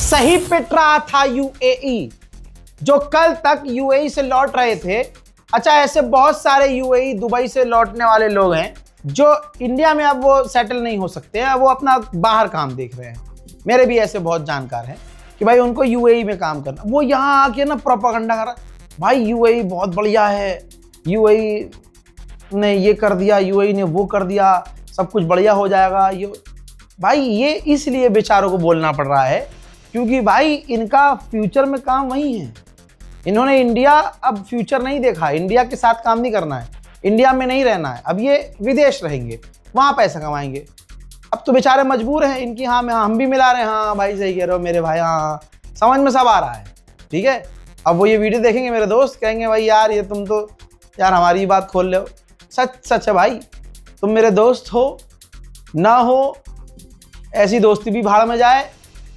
सही पिट रहा था यूएई, जो कल तक यूएई से लौट रहे थे। अच्छा, ऐसे बहुत सारे यूएई दुबई से लौटने वाले लोग हैं जो इंडिया में अब वो सेटल नहीं हो सकते हैं, वो अपना बाहर काम देख रहे हैं। मेरे भी ऐसे बहुत जानकार हैं कि भाई उनको यूएई में काम करना, वो यहाँ आके ना प्रोपेगेंडा कर रहा, भाई यूएई बहुत बढ़िया है, यूएई ने ये कर दिया, यूएई ने वो कर दिया, सब कुछ बढ़िया हो जाएगा। भाई ये इसलिए बेचारों को बोलना पड़ रहा है क्योंकि भाई इनका फ्यूचर में काम वही है। इन्होंने इंडिया अब फ्यूचर नहीं देखा, इंडिया के साथ काम नहीं करना है, इंडिया में नहीं रहना है, अब ये विदेश रहेंगे, वहाँ पैसा कमाएंगे। अब तो बेचारे मजबूर हैं इनकी हाँ में हाँ, हम भी मिला रहे हैं, हाँ भाई सही कह रहे हो मेरे भाई, हाँ समझ में सब आ रहा है, ठीक है। अब वो ये वीडियो देखेंगे मेरे दोस्त, कहेंगे भाई यार ये तुम तो यार हमारी ही बात खोल ले हो। सच सच है भाई, तुम मेरे दोस्त हो ना हो, ऐसी दोस्ती भी भाड़ में जाए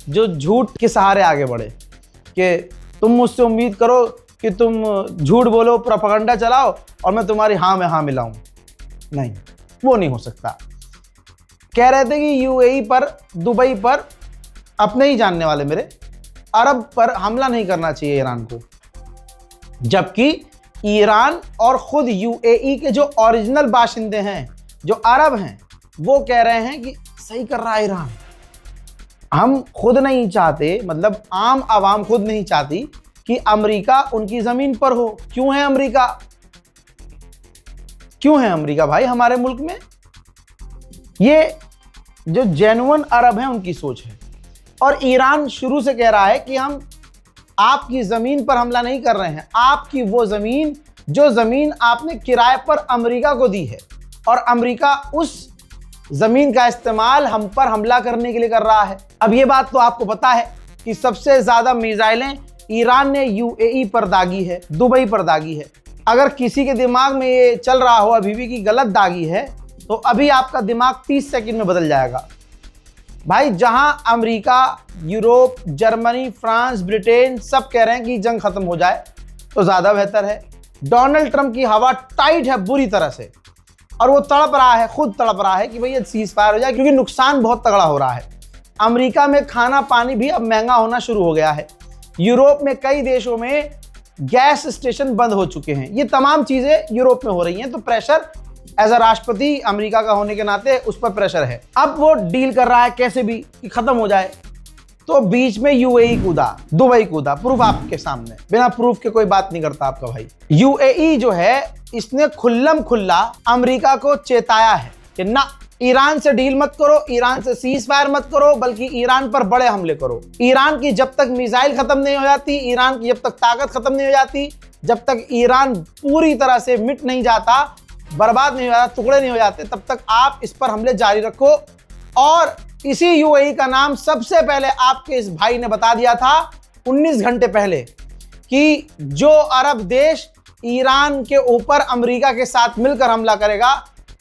जो झूठ के सहारे आगे बढ़े, कि तुम मुझसे उम्मीद करो कि तुम झूठ बोलो, प्रोपेगेंडा चलाओ और मैं तुम्हारी हाँ में हाँ मिलाऊं। नहीं, वो नहीं हो सकता। कह रहे थे कि यूएई पर, दुबई पर, अपने ही जानने वाले मेरे, अरब पर हमला नहीं करना चाहिए ईरान को, जबकि ईरान और खुद यूएई के जो ओरिजिनल बाशिंदे हैं, जो अरब हैं, वो कह रहे हैं कि सही कर रहा है ईरान। हम खुद नहीं चाहते, मतलब आम आवाम खुद नहीं चाहती कि अमेरिका उनकी जमीन पर हो। क्यों है अमेरिका, क्यों है अमेरिका भाई हमारे मुल्क में? ये जो जेन्युइन अरब हैं उनकी सोच है। और ईरान शुरू से कह रहा है कि हम आपकी जमीन पर हमला नहीं कर रहे हैं, आपकी वो जमीन जो जमीन आपने किराए पर अमेरिका को दी है, और अमेरिका उस जमीन का इस्तेमाल हम पर हमला करने के लिए कर रहा है। अब ये बात तो आपको पता है कि सबसे ज्यादा मिसाइलें ईरान ने यूएई पर दागी है, दुबई पर दागी है। अगर किसी के दिमाग में ये चल रहा हो अभी भी कि गलत दागी है, तो अभी आपका दिमाग 30 सेकंड में बदल जाएगा। भाई जहां America, Europe, Germany, France, Britain सब कह रहे हैं कि जंग खत्म हो जाए तो ज्यादा बेहतर है। डोनाल्ड ट्रंप की हवा टाइट है बुरी तरह से, और वो तड़प रहा है, खुद तड़प रहा है कि भाई ये सीज फायर हो जाए, क्योंकि नुकसान बहुत तगड़ा हो रहा है। अमेरिका में खाना पानी भी अब महंगा होना शुरू हो गया है। यूरोप में कई देशों में गैस स्टेशन बंद हो चुके हैं। ये तमाम चीजें यूरोप में हो रही हैं, तो प्रेशर एज अ राष्ट्रपति अमेरिका का होने के नाते उस पर प्रेशर है। अब वो डील कर रहा है कैसे भी कि खत्म हो जाए, तो बीच में यूएई कूदा, दुबई कूदा। प्रूफ आपके सामने, बिना प्रूफ के कोई बात नहीं करता आपका भाई। यूएई जो है इसने खुल्लम खुल्ला अमेरिका को चेताया है कि ना ईरान से डील मत करो, ईरान से सीज फायर मत करो, बल्कि ईरान पर बड़े हमले करो। ईरान की जब तक मिसाइल खत्म नहीं हो जाती, ईरान की जब तक ताकत खत्म नहीं हो जाती, जब तक ईरान पूरी तरह से मिट नहीं जाता, बर्बाद नहीं हो जाता, टुकड़े नहीं हो जाते, तब तक आप इस पर हमले जारी रखो। और इसी यूएई का नाम सबसे पहले आपके इस भाई ने बता दिया था 19 घंटे पहले कि जो अरब देश ईरान के ऊपर अमेरिका के साथ मिलकर हमला करेगा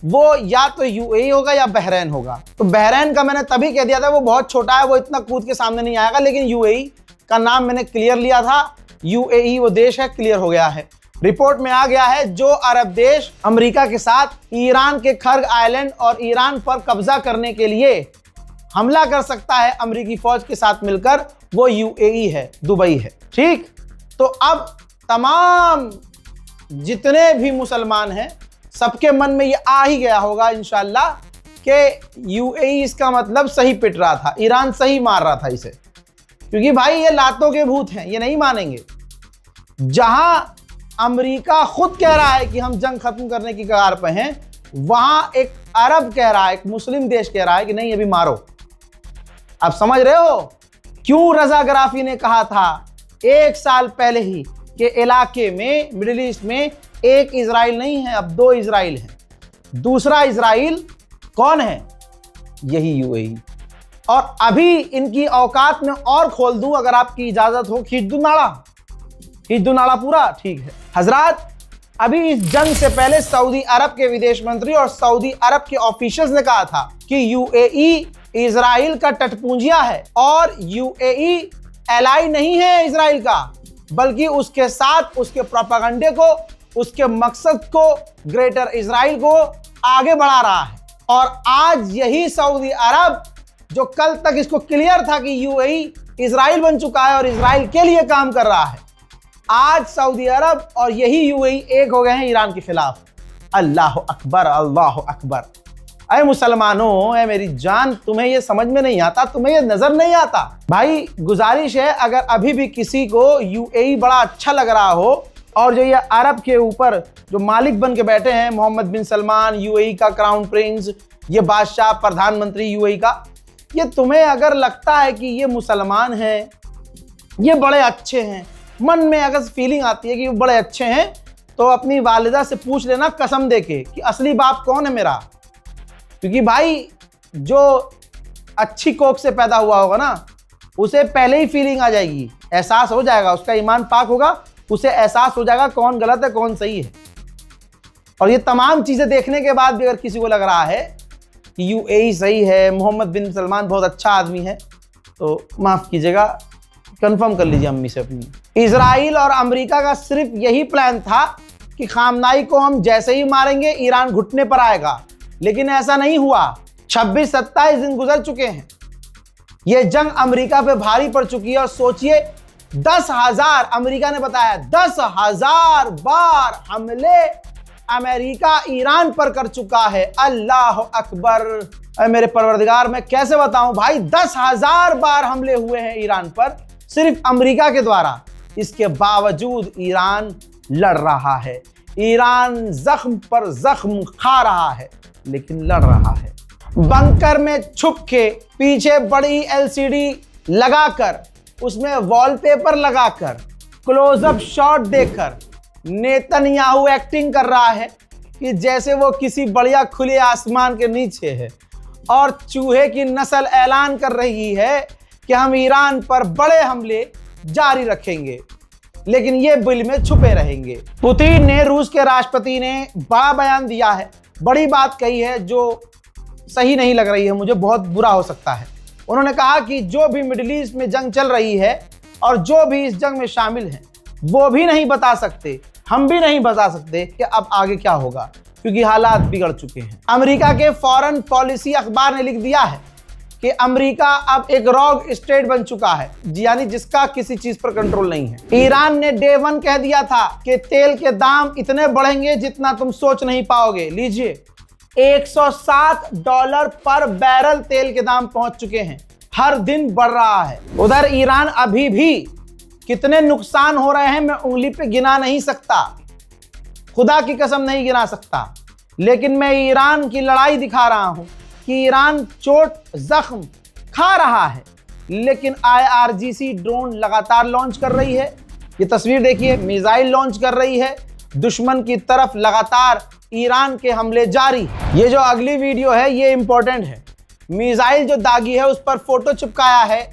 वो या तो यूएई होगा या बहरीन होगा। तो बहरीन का मैंने तभी कह दिया था, वो बहुत छोटा है, वो इतना कूद के सामने नहीं आएगा, लेकिन यूएई का नाम मैंने क्लियर लिया था। यूएई वो देश है, क्लियर हो गया है, रिपोर्ट में आ गया है। जो अरब देश अमेरिका के साथ ईरान के खर्ग आइलैंड और ईरान पर कब्जा करने के लिए हमला कर सकता है अमेरिकी फौज के साथ मिलकर, वो यूएई है, दुबई है। ठीक, तो अब तमाम जितने भी मुसलमान हैं सबके मन में ये आ ही गया होगा इंशाल्लाह कि यूएई इसका मतलब सही पिट रहा था, ईरान सही मार रहा था इसे, क्योंकि भाई ये लातों के भूत हैं, ये नहीं मानेंगे। जहां अमेरिका खुद कह रहा है कि हम जंग खत्म करने की कगार पे हैं, वहां एक अरब कह रहा है, एक मुस्लिम देश कह रहा है कि नहीं अभी मारो। आप समझ रहे हो क्यों रजा गराफी ने कहा था 1 साल पहले ही कि इलाके में, मिडिल ईस्ट में एक इजराइल नहीं है, अब 2 इजराइल हैं। दूसरा इजराइल कौन है? यही यूएई। और अभी इनकी औकात में और खोल दूं अगर आपकी इजाजत हो, खींच दूं नाड़ा, खींच दूं नाड़ा पूरा, ठीक है हजरात। अभी इस जंग से पहले सऊदी अरब के विदेश मंत्री और सऊदी अरब के ऑफिशियल्स ने कहा था कि यूएई इजराइल का टटपूंजिया है, और यूएई एलाई नहीं है इजराइल का, बल्कि उसके साथ उसके प्रोपेगेंडे को, उसके मकसद को, ग्रेटर इजराइल को आगे बढ़ा रहा है। और आज यही सऊदी अरब जो कल तक इसको क्लियर था कि यूएई इजराइल बन चुका है और इजराइल के लिए काम कर रहा है। आज सऊदी अरब और यही यूएई एक हो गए हैं ईरान के खिलाफ। अल्लाह अकबर, अल्लाह अकबर। अरे मुसलमानों, है मेरी जान, तुम्हें ये समझ में नहीं आता, तुम्हें ये नजर नहीं आता। भाई गुजारिश है, अगर अभी भी किसी को यूएई बड़ा अच्छा लग रहा हो और जो ये अरब के ऊपर जो मालिक बन के बैठे हैं, मोहम्मद बिन सलमान, यूएई का क्राउन प्रिंस, ये बादशाह, प्रधानमंत्री यूएई का, ये तुम्हें अगर लगता है कि ये मुसलमान हैं, ये बड़े अच्छे हैं, मन में अगर फीलिंग आती है कि वो बड़े अच्छे हैं, तो अपनी वालिदा से पूछ लेना कसम देके कि असली बाप कौन है मेरा। क्योंकि भाई जो अच्छी कोख से पैदा हुआ होगा ना, उसे पहले ही फीलिंग आ जाएगी, एहसास हो जाएगा, उसका ईमान पाक होगा, उसे एहसास हो जाएगा कौन गलत है कौन सही है। और ये तमाम चीजें देखने के बाद भी अगर किसी को लग रहा है कि यूएई सही है, मोहम्मद बिन सलमान बहुत अच्छा आदमी है, तो माफ कीजिएगा, कंफर्म कर लीजिए अम्मी से अपनी। इजराइल और अमेरिका का सिर्फ यही प्लान था कि खामनाई को हम जैसे ही मारेंगे ईरान घुटने पर आएगा, लेकिन ऐसा नहीं हुआ। 26-27 दिन गुजर चुके हैं, यह जंग अमेरिका पे भारी पड़ चुकी है। और सोचिए 10,000, अमेरिका ने बताया 10,000 बार हमले अमेरिका ईरान पर कर चुका है। अल्लाह अकबर। अरे मेरे परवरदिगार, मैं कैसे बताऊं भाई, 10,000 बार हमले हुए हैं ईरान पर सिर्फ अमेरिका के द्वारा। इसके बावजूद ईरान लड़ रहा है, ईरान जख्म पर जख्म खा रहा है, लेकिन लड़ रहा है। बंकर में छुप के, पीछे बड़ी एलसीडी लगाकर, उसमें वॉलपेपर लगाकर, क्लोजअप शॉट देकर नेतन्याहू एक्टिंग कर रहा है कि जैसे वो किसी बढ़िया खुले आसमान के नीचे है और चूहे की नस्ल ऐलान कर रही है कि हम ईरान पर बड़े हमले जारी रखेंगे, लेकिन ये बिल में छुपे रहेंगे। पुतिन ने, रूस के राष्ट्रपति ने बड़ा बयान दिया है, बड़ी बात कही है जो सही नहीं लग रही है मुझे, बहुत बुरा हो सकता है। उन्होंने कहा कि जो भी मिडिल ईस्ट में जंग चल रही है और जो भी इस जंग में शामिल हैं, वो भी नहीं बता सकते, हम भी नहीं बता सकते कि अब आगे क्या होगा, क्योंकि हालात बिगड़ चुके हैं। अमेरिका के फॉरेन पॉलिसी अखबार ने लिख दिया है कि अमेरिका अब एक रॉग स्टेट बन चुका है, यानी जिसका किसी चीज पर कंट्रोल नहीं है। ईरान ने डे 1 कह दिया था कि तेल के दाम इतने बढ़ेंगे जितना तुम सोच नहीं पाओगे। लीजिए, $107 पर बैरल तेल के दाम पहुंच चुके हैं, हर दिन बढ़ रहा है। उधर ईरान अभी भी कितने नुकसान हो रहे हैं मैं उंगली पे गिना नहीं सकता, खुदा की कसम नहीं गिना सकता, लेकिन मैं ईरान की लड़ाई दिखा रहा हूं कि ईरान चोट जख्म खा रहा है, लेकिन IRGC ड्रोन लगातार लॉन्च कर रही है। ये तस्वीर देखिए, मिसाइल लॉन्च कर रही है, दुश्मन की तरफ लगातार ईरान के हमले जारी। ये जो अगली वीडियो है ये इंपॉर्टेंट है। मिसाइल जो दागी है उस पर फोटो चिपकाया है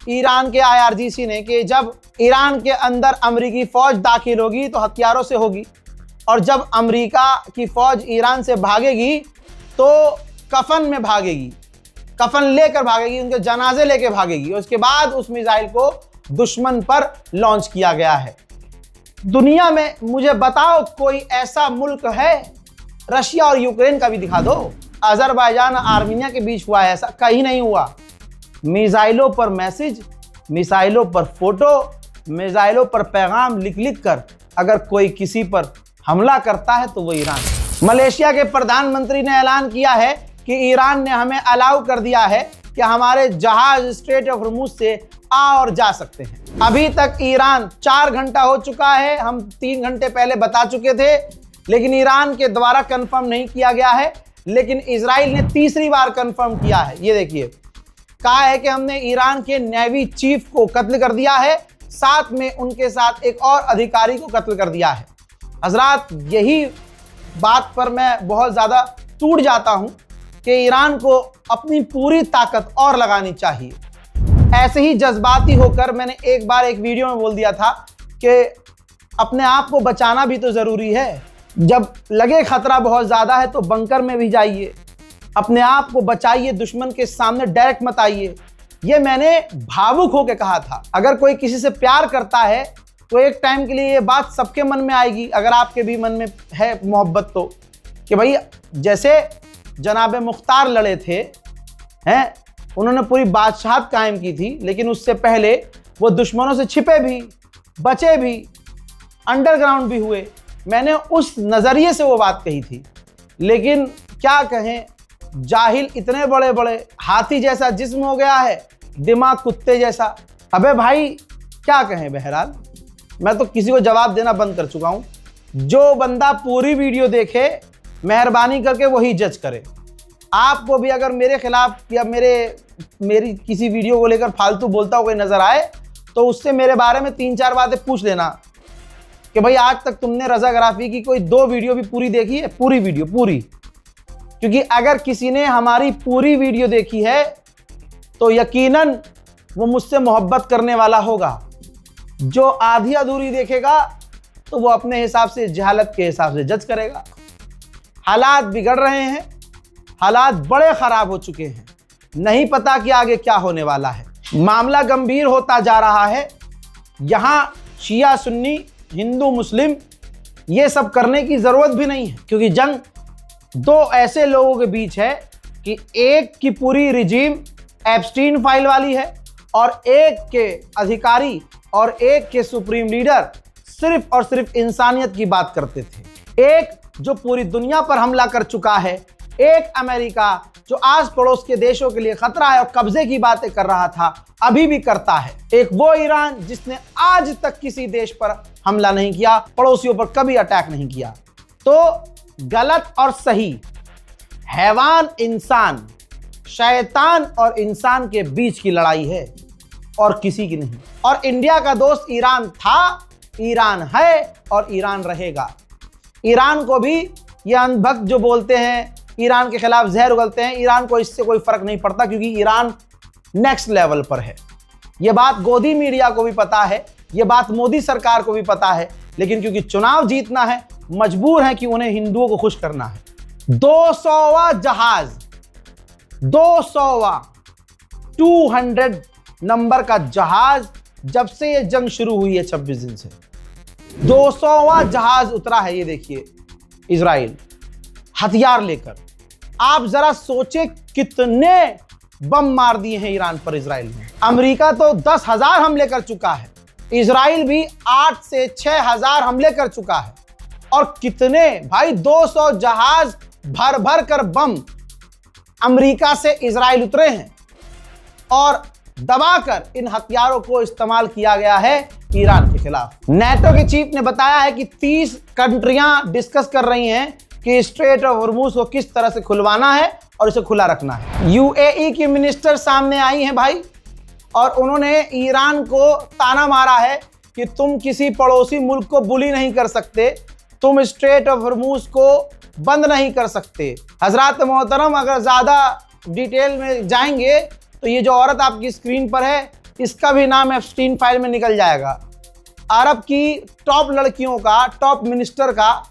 ईरान के IRGC ने कि जब ईरान के अंदर अमेरिकी फौज दाखिल होगी तो हथियारों से होगी, और जब अमेरिका की फौज ईरान से भागेगी तो कफन में भागेगी, कफन लेकर भागेगी, उनके जनाजे लेकर भागेगी। उसके बाद उस मिसाइल को दुश्मन पर लॉन्च किया गया है। दुनिया में मुझे बताओ कोई ऐसा मुल्क है, रशिया और यूक्रेन का भी दिखा दो, अजरबैजान आर्मीनिया के बीच हुआ है, ऐसा कहीं नहीं हुआ। मिसाइलों पर मैसेज, मिसाइलों पर फोटो, मिसाइलों पर पैगाम लिख लिख कर अगर कोई किसी पर हमला करता है तो वो ईरान। मलेशिया के प्रधानमंत्री ने ऐलान किया है कि ईरान ने हमें अलाउ कर दिया है कि हमारे जहाज स्ट्रेट ऑफ हॉर्मुज से आ और जा सकते हैं। अभी तक ईरान 4 घंटा हो चुका है, हम 3 घंटे पहले बता चुके थे, लेकिन ईरान के द्वारा कंफर्म नहीं किया गया है। लेकिन इजराइल ने तीसरी बार कंफर्म किया है। ये देखिए, कहा है कि हमने ईरान के नेवी चीफ को कत्ल कर दिया है, साथ में उनके साथ एक और अधिकारी को कत्ल कर दिया है। हजरात, यही बात पर मैं बहुत ज़्यादा टूट जाता हूं कि ईरान को अपनी पूरी ताकत और लगानी चाहिए। ऐसे ही जज्बाती होकर मैंने एक बार एक वीडियो में बोल दिया था कि अपने आप को बचाना भी तो ज़रूरी है। जब लगे खतरा बहुत ज़्यादा है तो बंकर में भी जाइए, अपने आप को बचाइए, दुश्मन के सामने डायरेक्ट मत आइए। ये मैंने भावुक होकर कहा था। अगर कोई किसी से प्यार करता है तो एक टाइम के लिए ये बात सबके मन में आएगी, अगर आपके भी मन में है मोहब्बत तो, कि भाई जैसे जनाब मुख्तार लड़े थे हैं उन्होंने पूरी बादशाहत कायम की थी, लेकिन उससे पहले वो दुश्मनों से छिपे भी, बचे भी, अंडरग्राउंड भी हुए। मैंने उस नज़रिए से वो बात कही थी। लेकिन क्या कहें, जाहिल इतने बड़े बड़े, हाथी जैसा जिस्म हो गया है, दिमाग कुत्ते जैसा। अबे भाई क्या कहें। बहरहाल मैं तो किसी को जवाब देना बंद कर चुका हूं। जो बंदा पूरी वीडियो देखे, मेहरबानी करके वही जज करे। आपको भी अगर मेरे खिलाफ या मेरी किसी वीडियो को लेकर फालतू बोलता हुआ कोई नजर आए, तो उससे मेरे बारे में 3-4 बातें पूछ लेना कि भाई आज तक तुमने रज़ाग्राफी की कोई 2 वीडियो भी पूरी देखी है? पूरी वीडियो पूरी। क्योंकि अगर किसी ने हमारी पूरी वीडियो देखी है तो यकीनन वो मुझसे मोहब्बत करने वाला होगा। जो आधी अधूरी देखेगा तो वो अपने हिसाब से, जहालत के हिसाब से जज करेगा। हालात बिगड़ रहे हैं, हालात बड़े खराब हो चुके हैं, नहीं पता कि आगे क्या होने वाला है। मामला गंभीर होता जा रहा है। यहां शिया सुन्नी, हिंदू मुस्लिम, ये सब करने की जरूरत भी नहीं है, क्योंकि जंग 2 ऐसे लोगों के बीच है कि एक की पूरी रिजीम एप्स्टीन फाइल वाली है और एक के अधिकारी और एक के सुप्रीम लीडर सिर्फ और सिर्फ इंसानियत की बात करते थे। एक जो पूरी दुनिया पर हमला कर चुका है, एक अमेरिका जो आस पड़ोस के देशों के लिए खतरा है और कब्जे की बातें कर रहा था, अभी भी करता है। एक वो ईरान जिसने आज तक किसी देश पर हमला नहीं किया, पड़ोसियों पर कभी अटैक नहीं किया। तो गलत और सही, हैवान इंसान, शैतान और इंसान के बीच की लड़ाई है और किसी की नहीं। और इंडिया का दोस्त ईरान था, ईरान है और ईरान रहेगा। ईरान को भी ये अंधभक्त जो बोलते हैं, ईरान के खिलाफ जहर उगलते हैं, ईरान को इससे कोई फर्क नहीं पड़ता, क्योंकि ईरान नेक्स्ट लेवल पर है। ये बात गोदी मीडिया को भी पता है, ये बात मोदी सरकार को भी पता है, लेकिन क्योंकि चुनाव जीतना है, मजबूर है कि उन्हें हिंदुओं को खुश करना है। 200वां जहाज, 200वां 200 नंबर का जहाज, जब से ये जंग शुरू हुई है 26 दिन से 200वां जहाज उतरा है। ये देखिए, इजराइल हथियार लेकर। आप जरा सोचे कितने बम मार दिए हैं ईरान पर इजराइल ने। अमेरिका तो 10,000 हमले कर चुका है, इजराइल भी 8 से 6,000 हमले कर चुका है। और कितने भाई, 200 जहाज भर भर कर बम अमेरिका से इजराइल उतरे हैं और दबाकर इन हथियारों को इस्तेमाल किया गया है ईरान के खिलाफ। नेटो के चीफ ने बताया है कि 30 कंट्रियां डिस्कस कर रही हैं कि स्ट्रेट ऑफ हॉर्मुज को किस तरह से खुलवाना है और इसे खुला रखना है। यूएई की मिनिस्टर सामने आई हैं भाई, और उन्होंने ईरान को ताना मारा है कि तुम किसी पड़ोसी मुल्क को बुली नहीं कर सकते, तुम स्ट्रेट ऑफ हॉर्मुज को बंद नहीं कर सकते। हजरात मोहतरम, अगर ज्यादा डिटेल में जाएंगे तो ये जो औरत आपकी स्क्रीन पर है, इसका भी नाम एप्स्टीन फाइल में निकल जाएगा। अरब की टॉप लड़कियों का, टॉप मिनिस्टर का,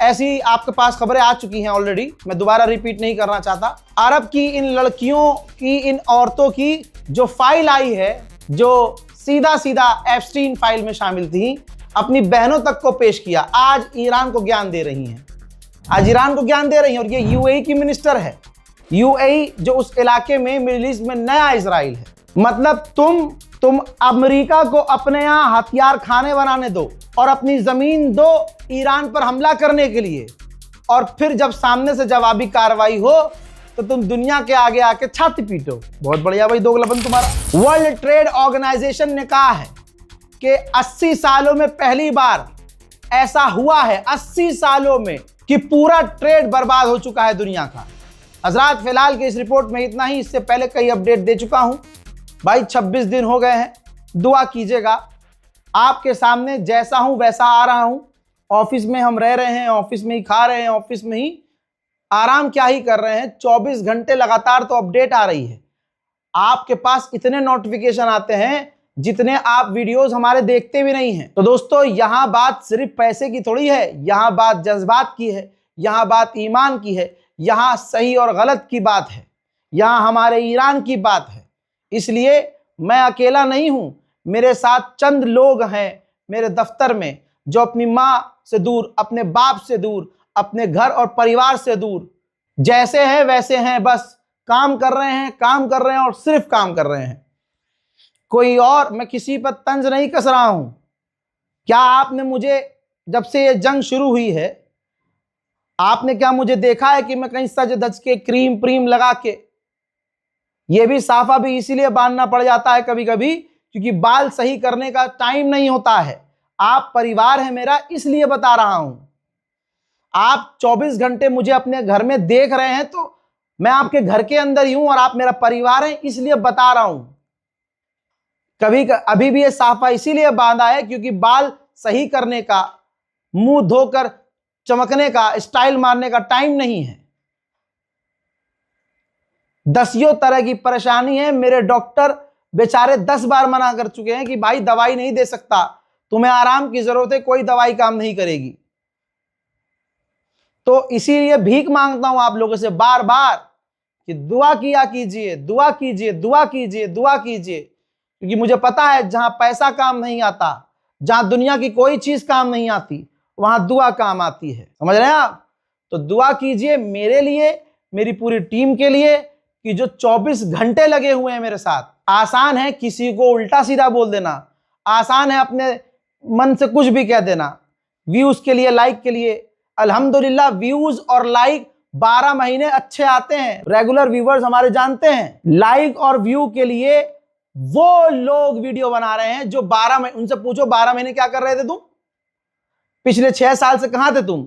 ऐसी आपके पास खबरें आ चुकी हैं ऑलरेडी, मैं दोबारा रिपीट नहीं करना चाहता। अरब की इन लड़कियों की, इन औरतों की जो फाइल आई है, जो सीधा सीधा एप्स्टीन फाइल में शामिल थी, अपनी बहनों तक को पेश किया। आज ईरान को ज्ञान दे रही हैं, आज ईरान को ज्ञान दे रही हैं। और ये यूएई की मिनिस्टर है। यूएई जो उस इलाके में, मिडिल ईस्ट में नया इजराइल है। मतलब तुम अमेरिका को अपने यहाँ हथियार खाने बनाने दो और अपनी जमीन दो ईरान पर हमला करने के लिए, और फिर जब सामने से जवाबी कार्रवाई हो तो तुम दुनिया के आगे आके छाती पीटो। बहुत बढ़िया भाई, दोगलापन तुम्हारा। वर्ल्ड ट्रेड ऑर्गेनाइजेशन ने कहा है कि 80 सालों में पहली बार ऐसा हुआ है, 80 सालों में, कि पूरा ट्रेड बर्बाद हो चुका है दुनिया का। हजरात, फिलहाल की इस रिपोर्ट में इतना ही। इससे पहले कई अपडेट दे चुका हूं भाई। 26 दिन हो गए हैं, दुआ कीजिएगा। आपके सामने जैसा हूं वैसा आ रहा हूं। ऑफिस में हम रह रहे हैं, ऑफिस में ही खा रहे हैं, ऑफिस में ही आराम क्या ही कर रहे हैं। 24 घंटे लगातार तो अपडेट आ रही है। आपके पास इतने नोटिफिकेशन आते हैं जितने आप वीडियोस हमारे देखते भी नहीं हैं। तो दोस्तों, यहां बात सिर्फ पैसे की थोड़ी है, यहां बात जज्बात की है, यहां बात ईमान की है, यहां सही और गलत की बात है, यहां हमारे ईरान की बात है। इसलिए मैं अकेला नहीं हूं, मेरे साथ चंद लोग हैं मेरे दफ्तर में जो अपनी माँ से दूर, अपने बाप से दूर, अपने घर और परिवार से दूर, जैसे हैं वैसे हैं, बस काम कर रहे हैं, काम कर रहे हैं और सिर्फ काम कर रहे हैं। कोई और, मैं किसी पर तंज नहीं कस रहा हूं। क्या आपने मुझे, जब से ये जंग शुरू हुई है, आपने क्या मुझे देखा है कि मैं कहीं सज धज के क्रीम प्रीम लगा के, ये भी साफा भी इसीलिए बांधना पड़ जाता है कभी कभी क्योंकि बाल सही करने का टाइम नहीं होता है। आप परिवार है मेरा, इसलिए बता रहा हूं। आप 24 घंटे मुझे अपने घर में देख रहे हैं तो मैं आपके घर के अंदर ही हूं और आप मेरा परिवार है, इसलिए बता रहा हूं। अभी भी ये साफा इसीलिए बांधा है क्योंकि बाल सही करने का, मुंह धोकर चमकने का, स्टाइल मारने का टाइम नहीं है। दसियों तरह की परेशानी है। मेरे डॉक्टर बेचारे 10 बार मना कर चुके हैं कि भाई दवाई नहीं दे सकता, तुम्हें आराम की जरूरत है, कोई दवाई काम नहीं करेगी। तो इसीलिए भीख मांगता हूं आप लोगों से बार बार कि दुआ किया कीजिए, दुआ कीजिए, दुआ कीजिए, दुआ कीजिए, क्योंकि मुझे पता है जहां पैसा काम नहीं आता, जहां दुनिया की कोई चीज काम नहीं आती, वहां दुआ काम आती है। समझ रहे हैं आप? तो दुआ कीजिए मेरे लिए, मेरी पूरी टीम के लिए, कि जो 24 घंटे लगे हुए हैं मेरे साथ। आसान है किसी को उल्टा सीधा बोल देना, आसान है अपने मन से कुछ भी कह देना, व्यूज के लिए, लाइक के लिए। अल्हम्दुलिल्लाह व्यूज और लाइक 12 महीने अच्छे आते हैं। रेगुलर व्यूवर्स हमारे जानते हैं, लाइक और व्यू के लिए वो लोग वीडियो बना रहे हैं जो 12 महीने, उनसे पूछो 12 महीने क्या कर रहे थे तुम, पिछले 6 साल से कहां थे तुम?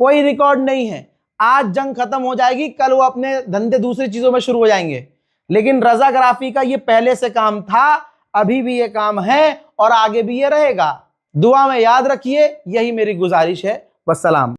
कोई रिकॉर्ड नहीं है। आज जंग खत्म हो जाएगी, कल वो अपने धंधे दूसरी चीजों में शुरू हो जाएंगे। लेकिन रजाग्राफी का ये पहले से काम था, अभी भी ये काम है और आगे भी ये रहेगा। दुआ में याद रखिए, यही मेरी गुजारिश है। वस्सलाम।